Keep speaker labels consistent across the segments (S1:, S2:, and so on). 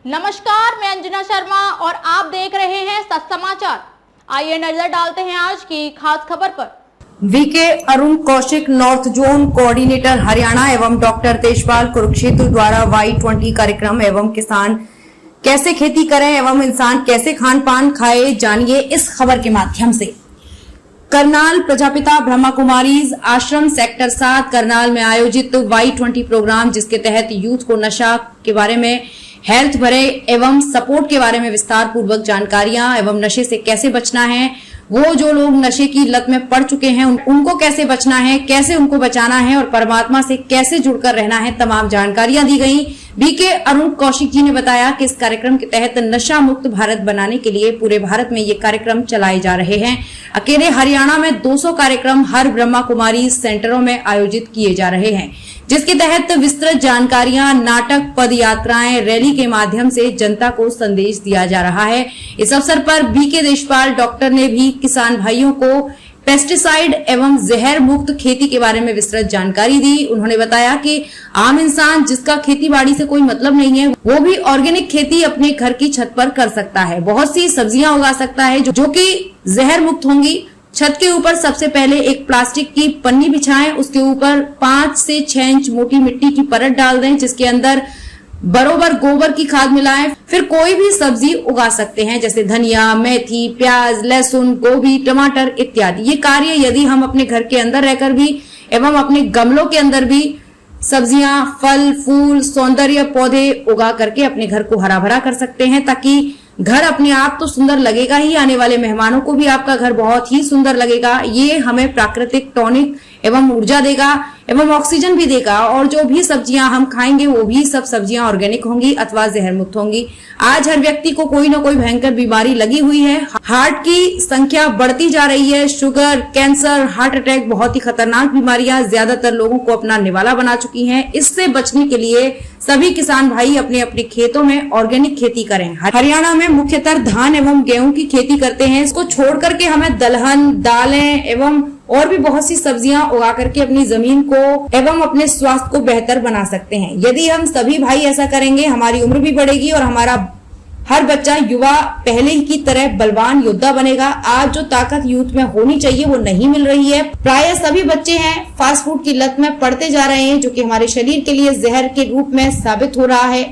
S1: नमस्कार, मैं अंजना शर्मा और आप देख रहे हैं सच समाचार। आइए नजर डालते हैं आज की खास खबर पर।
S2: VK Arun Kaushik north zone coordinator Haryana एवं डॉक्टर तेजपाल कुरुक्षेत्र द्वारा Y20 कार्यक्रम एवं किसान कैसे खेती करें एवं इंसान कैसे खान पान खाए, जानिए इस खबर के माध्यम से। करनाल प्रजापिता ब्रह्मा कुमारीज आश्रम सेक्टर 7 करनाल में आयोजित Y20 प्रोग्राम, जिसके तहत यूथ को नशा के बारे में, हेल्थ भरे एवं सपोर्ट के बारे में विस्तार पूर्वक जानकारियां एवं नशे से कैसे बचना है, वो जो लोग नशे की लत में पड़ चुके हैं उनको कैसे बचना है, कैसे उनको बचाना है और परमात्मा से कैसे जुड़कर रहना है, तमाम जानकारियां दी गई। बीके अरुण कौशिक जी ने बताया कि इस कार्यक्रम के तहत नशा मुक्त भारत बनाने के लिए पूरे भारत में ये कार्यक्रम चलाए जा रहे हैं। अकेले हरियाणा में 200 कार्यक्रम हर ब्रह्मा कुमारी सेंटरों में आयोजित किए जा रहे हैं, जिसके तहत विस्तृत जानकारियां, नाटक, पद यात्राएं, रैली के माध्यम से जनता को संदेश दिया जा रहा है। इस अवसर पर बीके तेजपाल डॉक्टर ने भी किसान भाइयों को पेस्टिसाइड एवं जहर मुक्त खेती के बारे में विस्तृत जानकारी दी। उन्होंने बताया कि आम इंसान जिसका खेती बाड़ी से कोई मतलब नहीं है, वो भी ऑर्गेनिक खेती अपने घर की छत पर कर सकता है। बहुत सी सब्जियां उगा सकता है जो कि जहर मुक्त होंगी। छत के ऊपर सबसे पहले एक प्लास्टिक की पन्नी बिछाएं, उसके ऊपर 5 से 6 इंच मोटी मिट्टी की परत डाल दें, जिसके अंदर बरोबर गोबर की खाद मिलाएं। फिर कोई भी सब्जी उगा सकते हैं, जैसे धनिया, मेथी, प्याज, लहसुन, गोभी, टमाटर इत्यादि। ये कार्य यदि हम अपने घर के अंदर रहकर भी एवं अपने गमलों के अंदर भी सब्जियां, फल, फूल, सौंदर्य पौधे उगा करके अपने घर को हरा भरा कर सकते हैं, ताकि घर अपने आप तो सुंदर लगेगा ही, आने वाले मेहमानों को भी आपका घर बहुत ही सुंदर लगेगा। ये हमें प्राकृतिक टॉनिक एवं ऊर्जा देगा एवं ऑक्सीजन भी देगा। और जो भी सब्जियां हम खाएंगे वो भी सब सब्जियां ऑर्गेनिक होंगी अथवा जहर मुक्त होंगी। आज हर व्यक्ति को कोई ना कोई भयंकर बीमारी लगी हुई है। हार्ट की संख्या बढ़ती जा रही है। शुगर, कैंसर, हार्ट अटैक बहुत ही खतरनाक बीमारियां ज्यादातर लोगों को अपना निवाला बना चुकी हैं। इससे बचने के लिए सभी किसान भाई अपने अपने खेतों में ऑर्गेनिक खेती करें। हरियाणा में मुख्यतः धान एवं गेहूं की खेती करते हैं। इसको छोड़ करके हमें दलहन, दालें एवं और भी बहुत सी सब्जियां उगा करके अपनी जमीन को एवं अपने स्वास्थ्य को बेहतर बना सकते हैं। यदि हम सभी भाई ऐसा करेंगे, हमारी उम्र भी बढ़ेगी और हमारा हर बच्चा युवा पहले की तरह बलवान योद्धा बनेगा। आज जो ताकत यूथ में होनी चाहिए वो नहीं मिल रही है। प्राय सभी बच्चे हैं फास्ट फूड की लत में पड़ते जा रहे हैं, जो कि हमारे शरीर के लिए जहर के रूप में साबित हो रहा है।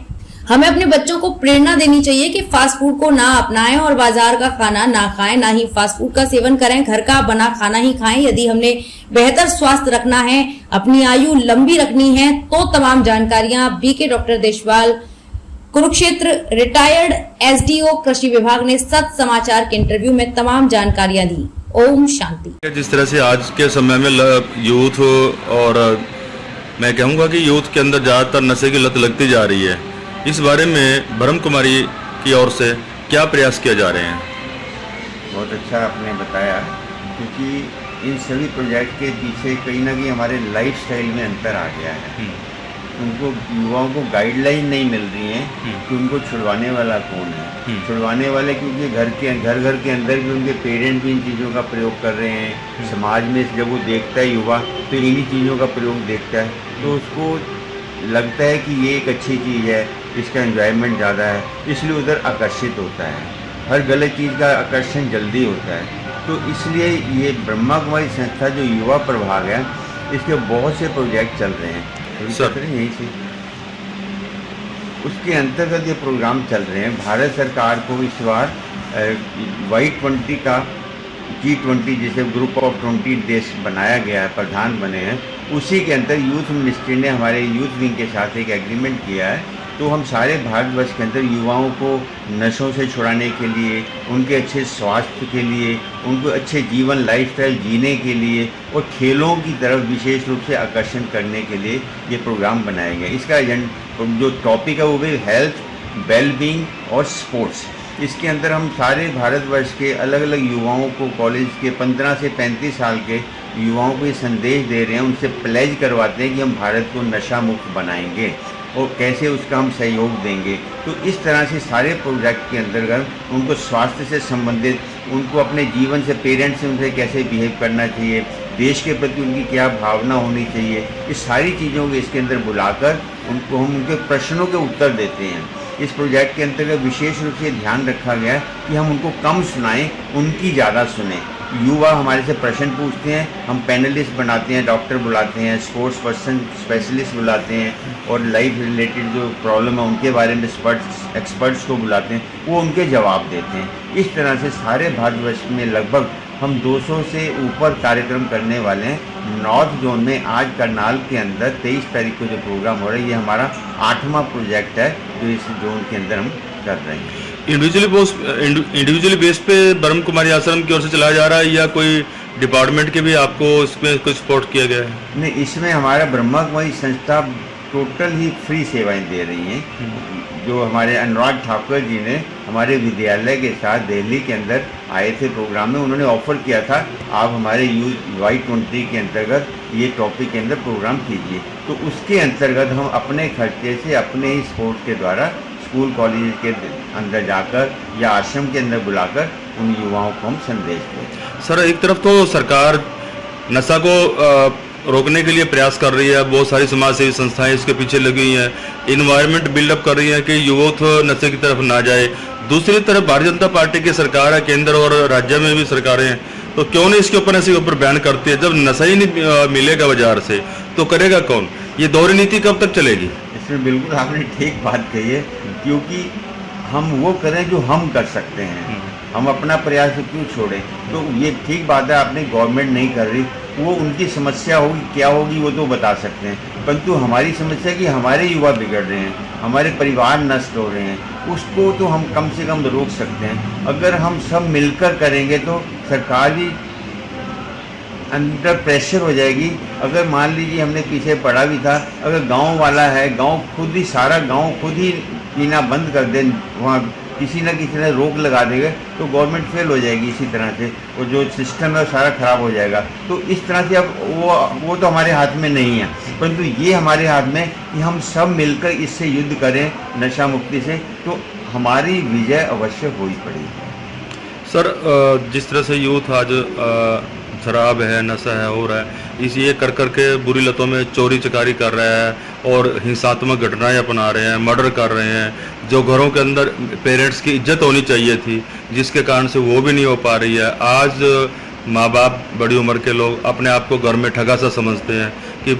S2: हमें अपने बच्चों को प्रेरणा देनी चाहिए कि फास्ट फूड को ना अपनाएं और बाजार का खाना ना खाएं, ना ही फास्ट फूड का सेवन करें, घर का बना खाना ही खाएं। यदि हमने बेहतर स्वास्थ्य रखना है, अपनी आयु लंबी रखनी है, तो तमाम जानकारियां BK doctor Tejpal Kurukshetra retired SDO कृषि विभाग ने सच समाचार के इंटरव्यू में तमाम जानकारियां दी। ओम शांति।
S3: जिस तरह से आज के समय में यूथ, और मैं कहूँगा कि यूथ के अंदर ज़्यादातर नशे की लत लगती जा रही है, इस बारे में ब्रह्म कुमारी की ओर से क्या प्रयास किए जा रहे हैं?
S4: बहुत अच्छा आपने बताया, क्योंकि इन सभी प्रोजेक्ट के पीछे कहीं ना कहीं हमारे लाइफस्टाइल में अंतर आ गया है। उनको युवाओं को गाइडलाइन नहीं मिल रही है कि उनको छुड़वाने वाला कौन है। छुड़वाने वाले क्योंकि घर के अंदर भी उनके पेरेंट भी इन चीज़ों का प्रयोग कर रहे हैं। समाज में जब वो देखता है युवा, तो इन्हीं चीज़ों का प्रयोग देखता है, तो उसको लगता है कि ये एक अच्छी चीज़ है, इसका एंजॉयमेंट ज़्यादा है, इसलिए उधर आकर्षित होता है। हर गलत चीज़ का आकर्षण जल्दी होता है। तो इसलिए ये ब्रह्मा कुमारी संस्था जो युवा प्रभाग है, इसके बहुत से प्रोजेक्ट चल रहे हैं यहीं से। उसके अंतर्गत ये प्रोग्राम चल रहे हैं। भारत सरकार को इस बार Y20 का G20 जिसे ग्रुप ऑफ 20 देश बनाया गया है, प्रधान बने हैं, उसी के अंदर यूथ मिनिस्ट्री ने हमारे यूथ विंग के साथ एक एग्रीमेंट किया है। तो हम सारे भारतवर्ष के अंदर युवाओं को नशों से छुड़ाने के लिए, उनके अच्छे स्वास्थ्य के लिए, उनको अच्छे जीवन लाइफस्टाइल जीने के लिए और खेलों की तरफ विशेष रूप से आकर्षण करने के लिए ये प्रोग्राम बनाया गया। इसका जो टॉपिक है वो भी हेल्थ, वेलबींग और स्पोर्ट्स। इसके अंदर हम सारे भारतवर्ष के अलग अलग युवाओं को, कॉलेज के 15 से 35 साल के युवाओं को ये संदेश दे रहे हैं, उनसे प्लेज करवाते हैं कि हम भारत को नशा मुक्त बनाएंगे और कैसे उसका हम सहयोग देंगे। तो इस तरह से सारे प्रोजेक्ट के अंतर्गत उनको स्वास्थ्य से संबंधित, उनको अपने जीवन से, पेरेंट्स से उनसे कैसे बिहेव करना चाहिए, देश के प्रति उनकी क्या भावना होनी चाहिए, इस सारी चीज़ों को इसके अंदर बुलाकर उनको हम उनके प्रश्नों के उत्तर देते हैं। इस प्रोजेक्ट के अंतर्गत विशेष रूप से ध्यान रखा गया है कि हम उनको कम सुनाएं, उनकी ज़्यादा सुने। युवा हमारे से प्रश्न पूछते हैं, हम पैनलिस्ट बनाते हैं, डॉक्टर बुलाते हैं, स्पोर्ट्स पर्सन स्पेशलिस्ट बुलाते हैं और लाइफ रिलेटेड जो प्रॉब्लम है उनके बारे में एक्सपर्ट्स को बुलाते हैं, वो उनके जवाब देते हैं। इस तरह से सारे भारतवर्ष में लगभग हम 200 से ऊपर कार्यक्रम करने वाले हैं। नॉर्थ जोन में आज करनाल के अंदर 23 तारीख को जो प्रोग्राम हो रहा है, ये हमारा 8वां प्रोजेक्ट है जो इस जोन के अंदर हम कर रहे हैं।
S3: इंडिविजुअली बेस पे ब्रह्म कुमारी आश्रम की ओर से चलाया जा रहा है या कोई डिपार्टमेंट के भी आपको इसमें कुछ सपोर्ट किया गया है?
S4: नहीं, इसमें हमारा ब्रह्मा कुमारी संस्था टोटल ही फ्री सेवाएं दे रही हैं। जो हमारे अनुराग ठाकुर जी ने हमारे विद्यालय के साथ दिल्ली के अंदर आए थे प्रोग्राम में, उन्होंने ऑफर किया था आप हमारे यूथ Y20 के अंतर्गत ये टॉपिक के अंदर प्रोग्राम कीजिए। तो उसके अंतर्गत हम अपने खर्चे से अपने ही स्पोर्ट्स के द्वारा स्कूल कॉलेज के अंदर जाकर या आश्रम के अंदर बुलाकर उन युवाओं को हम संदेश देते।
S3: सर, एक तरफ तो सरकार नशा को रोकने के लिए प्रयास कर रही है, बहुत सारी समाज सेवी संस्थाएं इसके पीछे लगी हुई हैं, इन्वायरमेंट बिल्डअप कर रही है कि यूथ नशे की तरफ ना जाए। दूसरी तरफ भारतीय जनता पार्टी की सरकार है, केंद्र और राज्य में भी सरकारें हैं, तो क्यों नहीं इसके ऊपर ऐसे ऊपर बैन करती है? जब नशा ही नहीं मिलेगा बाजार से तो करेगा कौन? ये दोहरी नीति कब तक चलेगी?
S4: इसमें बिल्कुल आपने ठीक बात कही है, क्योंकि हम वो करें जो हम कर सकते हैं, हम अपना प्रयास क्यों छोड़ें। तो ये ठीक बात है, आपने गवर्नमेंट नहीं कर रही, वो उनकी समस्या होगी, क्या होगी वो तो बता सकते हैं, परंतु हमारी समस्या है कि हमारे युवा बिगड़ रहे हैं, हमारे परिवार नष्ट हो रहे हैं, उसको तो हम कम से कम रोक सकते हैं। अगर हम सब मिलकर करेंगे तो सरकार भी अंडर प्रेशर हो जाएगी। अगर मान लीजिए हमने पीछे पढ़ा भी था, अगर गांव वाला है, गांव खुद ही सारा गांव खुद ही पीना बंद कर दे, वहाँ किसी न किसी ने रोक लगा देगा तो गवर्नमेंट फेल हो जाएगी। इसी तरह से वो जो सिस्टम है वो सारा खराब हो जाएगा। तो इस तरह से अब वो तो हमारे हाथ में नहीं है, परंतु ये हमारे हाथ में कि हम सब मिलकर इससे युद्ध करें नशा मुक्ति से, तो हमारी विजय अवश्य हो ही पड़ेगी।
S3: सर, जिस तरह से यूथ आज शराब है, नशा है, हो रहा है, इस ये कर करके बुरी लतों में चोरी चकारी कर रहा है और हिंसात्मक घटनाएं अपना रहे हैं, मर्डर कर रहे हैं, जो घरों के अंदर पेरेंट्स की इज्जत होनी चाहिए थी जिसके कारण से वो भी नहीं हो पा रही है। आज माँ बाप, बड़ी उम्र के लोग अपने आप को घर में ठगा सा समझते हैं कि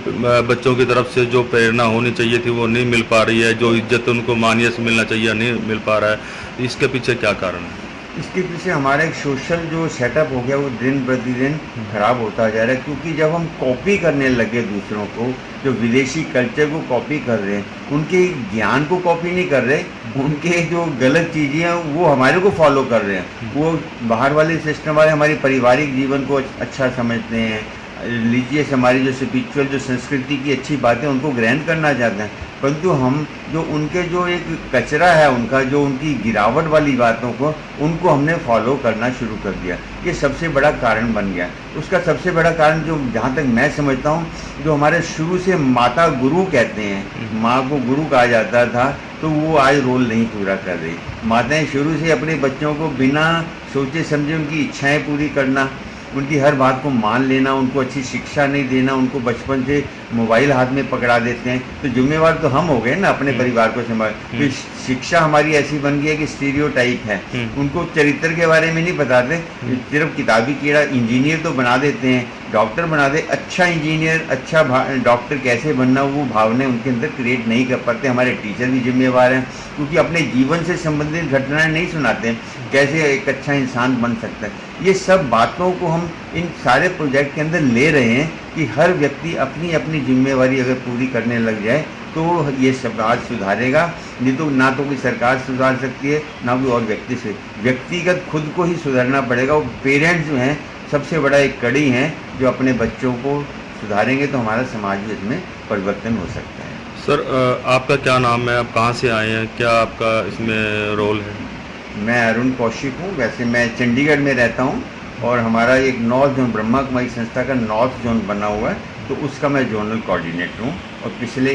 S3: बच्चों की तरफ से जो प्रेरणा होनी चाहिए थी वो नहीं मिल पा रही है, जो इज्जत उनको मान्य से मिलना चाहिए नहीं मिल पा रहा है। इसके पीछे क्या कारण है?
S4: इसके पीछे हमारा एक सोशल जो सेटअप हो गया वो दिन प्रतिदिन खराब होता जा रहा है, क्योंकि जब हम कॉपी करने लगे दूसरों को, जो विदेशी कल्चर को कॉपी कर रहे हैं, उनके ज्ञान को कॉपी नहीं कर रहे, उनके जो गलत चीज़ें हैं वो हमारे को फॉलो कर रहे हैं। वो बाहर वाले सिस्टम वाले हमारे पारिवारिक जीवन को अच्छा समझते हैं, रिलीजियस हमारी जो स्पिरिचुअल जो संस्कृति की अच्छी बातें उनको ग्रहण करना चाहते हैं, परंतु हम जो उनके जो एक कचरा है उनका, जो उनकी गिरावट वाली बातों को, उनको हमने फॉलो करना शुरू कर दिया। ये सबसे बड़ा कारण बन गया। उसका सबसे बड़ा कारण जो जहाँ तक मैं समझता हूँ, जो हमारे शुरू से माता गुरु कहते हैं, माँ को गुरु कहा जाता था, तो वो आज रोल नहीं पूरा कर रही। माताएं शुरू से अपने बच्चों को बिना सोचे समझे उनकी इच्छाएं पूरी करना, उनकी हर बात को मान लेना, उनको अच्छी शिक्षा नहीं देना, उनको बचपन से मोबाइल हाथ में पकड़ा देते हैं, तो जिम्मेवार तो हम हो गए ना अपने परिवार को संभाल। तो शिक्षा हमारी ऐसी बन गई है कि स्टीरियोटाइप है, उनको चरित्र के बारे में नहीं बताते, सिर्फ किताबी कीड़ा। इंजीनियर तो बना देते हैं, डॉक्टर बना दे, अच्छा इंजीनियर, अच्छा डॉक्टर कैसे बनना वो भावनाएं उनके अंदर क्रिएट नहीं कर पाते। हमारे टीचर भी जिम्मेवार हैं, क्योंकि अपने जीवन से संबंधित घटनाएं नहीं सुनाते हैं, कैसे एक अच्छा इंसान बन सकता है। ये सब बातों को हम इन सारे प्रोजेक्ट के अंदर ले रहे हैं कि हर व्यक्ति अपनी अपनी जिम्मेवारी अगर पूरी करने लग जाए तो ये समाज सुधारेगा। नहीं तो ना तो कोई सरकार सुधार सकती है, ना कोई और व्यक्ति से, व्यक्तिगत खुद को ही सुधारना पड़ेगा। वो पेरेंट्स जो हैं सबसे बड़ा एक कड़ी हैं, जो अपने बच्चों को सुधारेंगे तो हमारा समाज भी इसमें परिवर्तन हो सकता है।
S3: सर, आपका क्या नाम है, आप कहाँ से आए हैं, क्या आपका इसमें रोल है?
S4: मैं अरुण कौशिक हूँ। वैसे मैं चंडीगढ़ में रहता हूँ और हमारा एक नॉर्थ जोन, ब्रह्मा कुमारी संस्था का नॉर्थ जोन बना हुआ है, तो उसका मैं जोनल कोऑर्डिनेटर हूँ। और पिछले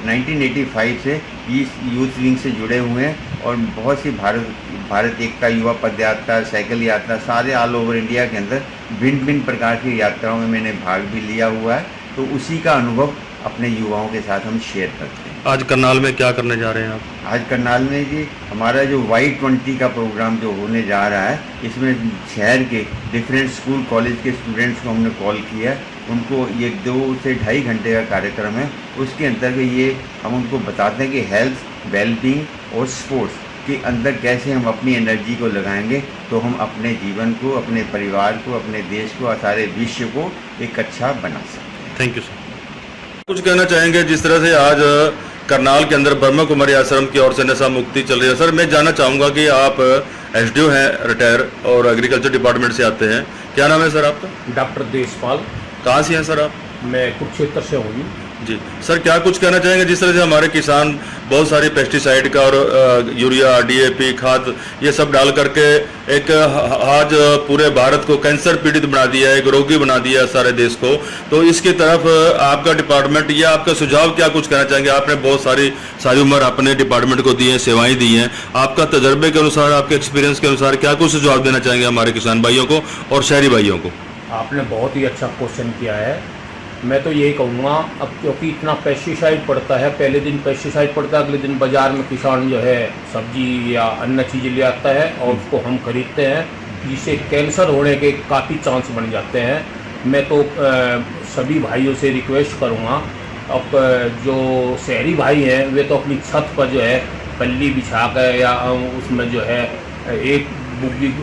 S4: 1985 से इस यूथ विंग से जुड़े हुए हैं और बहुत सी भारत एकता, युवा पदयात्रा, साइकिल यात्रा, सारे ऑल ओवर इंडिया के अंदर भिन्न भिन्न प्रकार की यात्राओं में मैंने भाग भी लिया हुआ है। तो उसी का अनुभव अपने युवाओं के साथ हम शेयर करते हैं।
S3: आज करनाल में क्या करने जा रहे हैं आप?
S4: आज करनाल में जी हमारा जो Y20 का प्रोग्राम जो होने जा रहा है, इसमें शहर के डिफरेंट स्कूल कॉलेज के स्टूडेंट्स को हमने कॉल किया। उनको ये 2 से 2.5 घंटे का कार्यक्रम है। उसके अंतर्गत ये हम उनको बताते हैं कि हेल्थ, वेलबींग और स्पोर्ट्स के अंदर कैसे हम अपनी एनर्जी को लगाएंगे तो हम अपने जीवन को, अपने परिवार को, अपने देश को और सारे विश्व को एक अच्छा बना सकते हैं।
S3: Thank you sir. कुछ कहना चाहेंगे जिस तरह से आज करनाल के अंदर ब्रह्मा कुमारी आश्रम की ओर से नशा मुक्ति चल रही है? सर मैं जानना चाहूँगा कि आप एसडीओ हैं रिटायर और एग्रीकल्चर डिपार्टमेंट से आते हैं, क्या नाम है सर आपका?
S5: डॉक्टर देशपाल।
S3: कहाँ से हैं सर आप?
S5: मैं कुरुक्षेत्र से हूँ
S3: जी सर, क्या कुछ कहना चाहेंगे जिस तरह से हमारे किसान बहुत सारी पेस्टिसाइड का और यूरिया, डीएपी खाद ये सब डाल करके एक आज पूरे भारत को कैंसर पीड़ित बना दिया है, एक रोगी बना दिया है सारे देश को, तो इसकी तरफ आपका डिपार्टमेंट या आपका सुझाव क्या कुछ कहना चाहेंगे? आपने बहुत सारी उम्र अपने डिपार्टमेंट को दी है, सेवाएं दी हैं, आपका तजर्बे के अनुसार, आपके एक्सपीरियंस के अनुसार क्या कुछ सुझाव देना चाहेंगे हमारे किसान भाइयों को और शहरी भाइयों को?
S5: आपने बहुत ही अच्छा क्वेश्चन किया है। मैं तो यही कहूँगा, अब क्योंकि इतना पेस्टिसाइड पड़ता है, पहले दिन पेस्टिसाइड पड़ता है, अगले दिन बाज़ार में किसान जो है सब्जी या अन्य चीज़ें ले आता है और उसको हम खरीदते हैं, जिससे कैंसर होने के काफ़ी चांस बन जाते हैं। मैं तो सभी भाइयों से रिक्वेस्ट करूँगा, अब जो शहरी भाई हैं वे तो अपनी छत पर जो है पल्ली बिछा कर या उसमें जो है एक बुग्गी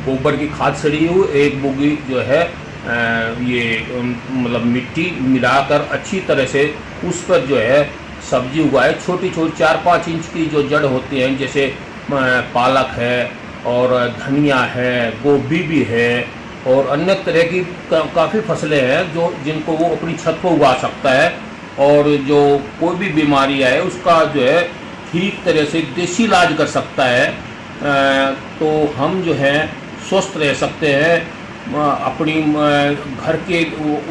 S5: गोबर की खाद सड़ी हुई, एक बुग्गी जो है ये मतलब मिट्टी मिलाकर अच्छी तरह से उस पर जो है सब्जी उगाए। छोटी छोटी 4-5 इंच की जो जड़ होती हैं, जैसे पालक है और धनिया है, गोभी भी है और अन्य तरह की काफ़ी फसलें हैं जो जिनको वो अपनी छत पर उगा सकता है। और जो कोई भी बीमारी आए उसका जो है ठीक तरह से देसी इलाज कर सकता है, तो हम जो है स्वस्थ रह सकते हैं। अपनी घर के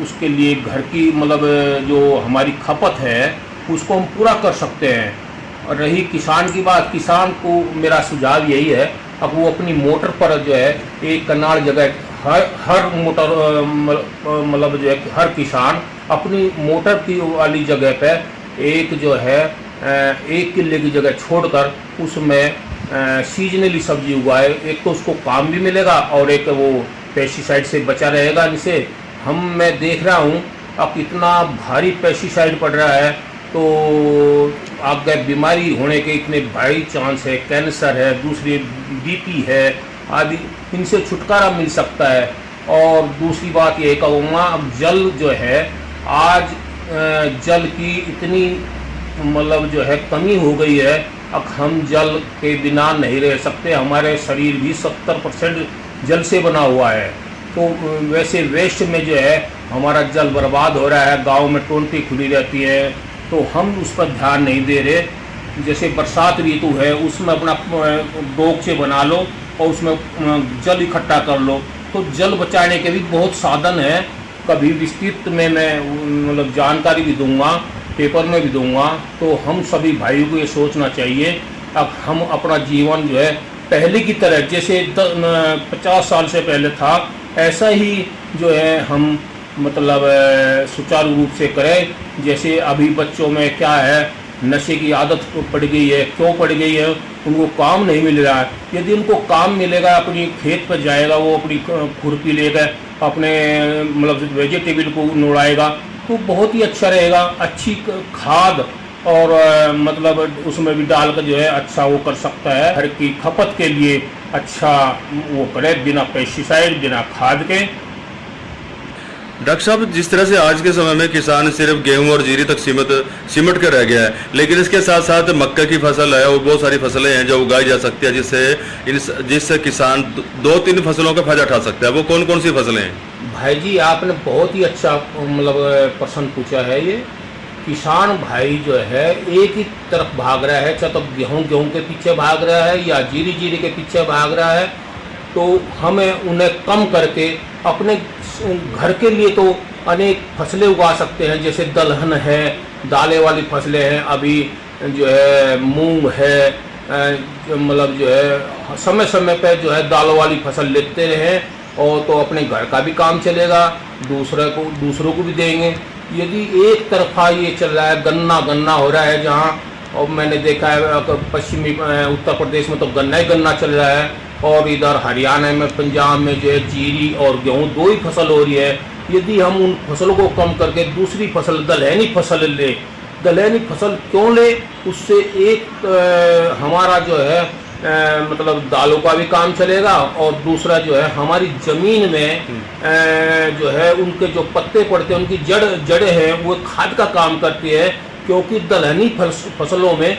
S5: उसके लिए घर की मतलब जो हमारी खपत है उसको हम पूरा कर सकते हैं। और रही किसान की बात, किसान को मेरा सुझाव यही है, अब वो अपनी मोटर पर जो है एक कनाल जगह हर मोटर मतलब जो है हर किसान अपनी मोटर की वाली जगह पर एक जो है 1 किले की जगह छोड़कर उसमें सीजनली सब्जी उगाए। एक तो उसको काम भी मिलेगा और एक वो पेस्टिसाइड से बचा रहेगा। इनसे मैं देख रहा हूँ अब इतना भारी पेस्टिसाइड पड़ रहा है तो आगे बीमारी होने के इतने भारी चांस है, कैंसर है, दूसरी बीपी है आदि, इनसे छुटकारा मिल सकता है। और दूसरी बात ये कहूँगा, अब जल जो है आज जल की इतनी मतलब जो है कमी हो गई है, अब हम जल के बिना नहीं रह सकते। हमारे शरीर भी 70% जल से बना हुआ है, तो वैसे वेस्ट में जो है हमारा जल बर्बाद हो रहा है। गांव में टोंटी खुली रहती है तो हम उस पर ध्यान नहीं दे रहे। जैसे बरसात ऋतु है उसमें अपना डोक से बना लो और उसमें जल इकट्ठा कर लो, तो जल बचाने के भी बहुत साधन हैं। कभी विस्तृत में मैं मतलब जानकारी भी दूंगा, पेपर में भी दूंगा। तो हम सभी भाइयों को ये सोचना चाहिए, अब हम अपना जीवन जो है पहले की तरह जैसे 50 साल से पहले था ऐसा ही जो है हम मतलब सुचारू रूप से करें। जैसे अभी बच्चों में क्या है, नशे की आदत पड़ गई है। क्यों पड़ गई है? उनको काम नहीं मिल रहा है। यदि उनको काम मिलेगा, अपनी खेत पर जाएगा, वो अपनी खुरपी लेकर अपने मतलब वेजिटेबल को नोड़ाएगा तो बहुत ही अच्छा रहेगा। अच्छी खाद और मतलब उसमें भी डालकर जो है अच्छा वो कर सकता है, घर की खपत के लिए अच्छा वो करे, बिना पेस्टिसाइड, बिना खाद के।
S3: डॉक्टर साहब, जिस तरह से आज के समय में किसान सिर्फ गेहूं और जीरी तक सिमट कर रह गया है, लेकिन इसके साथ साथ मक्का की फसल है और बहुत सारी फसलें हैं जो उगाई जा सकती है जिससे किसान 2-3 फसलों का फायदा उठा सकता है। वो कौन कौन सी फसलें हैं?
S5: भाई जी आपने बहुत ही अच्छा मतलब प्रश्न पूछा है। ये किसान भाई जो है एक ही तरफ भाग रहा है, चाहे तो गेहूं के पीछे भाग रहा है या जीरी के पीछे भाग रहा है, तो हमें उन्हें कम करके अपने घर के लिए तो अनेक फसलें उगा सकते हैं। जैसे दलहन है, दालें वाली फसलें हैं, अभी जो है मूंग है, मतलब जो है समय समय पर जो है दालों वाली फसल लेते रहें और तो अपने घर का भी काम चलेगा, दूसरों को भी देंगे। यदि एक तरफा ये चल रहा है, गन्ना गन्ना हो रहा है जहाँ, और मैंने देखा है पश्चिमी उत्तर प्रदेश में तो गन्ना ही गन्ना चल रहा है, और इधर हरियाणा में पंजाब में जो है जीरी और गेहूँ 2 ही फसल हो रही है। यदि हम उन फसलों को कम करके दूसरी फसल दलहनी फसल ले, दलहनी फसल क्यों ले, उससे एक हमारा जो है मतलब दालों का भी काम चलेगा, और दूसरा जो है हमारी ज़मीन में जो है उनके जो पत्ते पड़ते हैं, उनकी जड़ें हैं, वो खाद का काम करती है। क्योंकि दलहनी फसलों में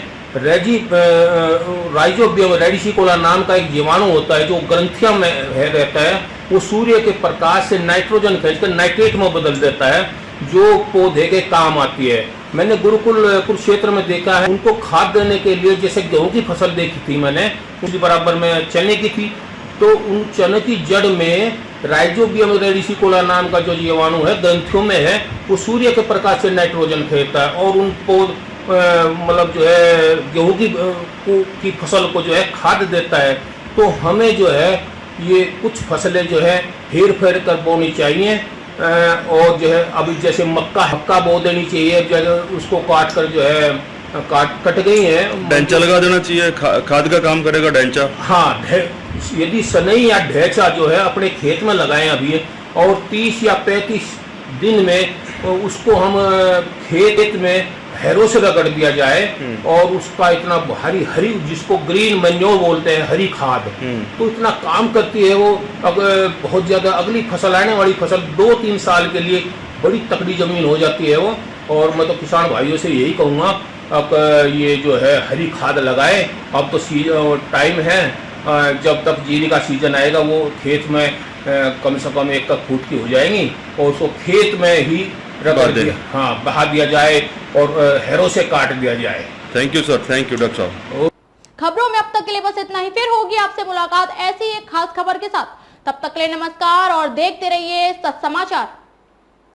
S5: राइजोबियम रेडिशिकोला नाम का एक जीवाणु होता है जो ग्रंथियों में रहता है। वो सूर्य के प्रकाश से नाइट्रोजन खींचकर नाइट्रेट में बदल देता है, जो पौधे के काम आती है। मैंने गुरुकुल कुरुक्षेत्र में देखा है, उनको खाद देने के लिए जैसे गेहूं की फसल देखी थी मैंने, उसी बराबर में चने की थी, तो उन चने की जड़ में राइजोबियम रेडिशिकोला नाम का जो जीवाणु है ग्रंथियों में है, वो सूर्य के प्रकाश से नाइट्रोजन खींचता है और उन मतलब जो है गेहूं की फसल को जो है खाद देता है। तो हमें जो है ये कुछ फसलें जो है हेर फेर कर बोनी चाहिए, और जो है अभी जैसे मक्का बो देनी चाहिए, जब उसको काट कर जो है कट गई है,
S3: डेंचा लगा देना चाहिए, खाद का काम करेगा डेंचा।
S5: हाँ, यदि सनई या ढेंचा जो है अपने खेत में लगाएं अभी, और 30 या 35 दिन में उसको हम खेत में हैरों से रगड़ दिया जाए, और उसका इतना हरी जिसको ग्रीन मैन्योर बोलते हैं, हरी खाद, तो इतना काम करती है वो। अगर बहुत ज़्यादा अगली फसल आने वाली फसल 2-3 साल के लिए बड़ी तकड़ी ज़मीन हो जाती है वो। और मैं तो किसान भाइयों से यही कहूँगा, अब ये जो है हरी खाद लगाए। अब तो टाइम है, जब तक जीरी का सीजन आएगा वो खेत में कम से कम 1 फुट की हो जाएंगी, और उसको खेत में ही रगड़ दिया, हाँ, बहा दिया जाए और हैरों से काट दिया जाए।
S3: Thank you sir, thank you doctor साहब।
S1: खबरों में अब तक के लिए बस इतना ही। फिर होगी आपसे मुलाकात ऐसी एक खास खबर के साथ। तब तक के लिए नमस्कार और देखते रहिए सच समाचार।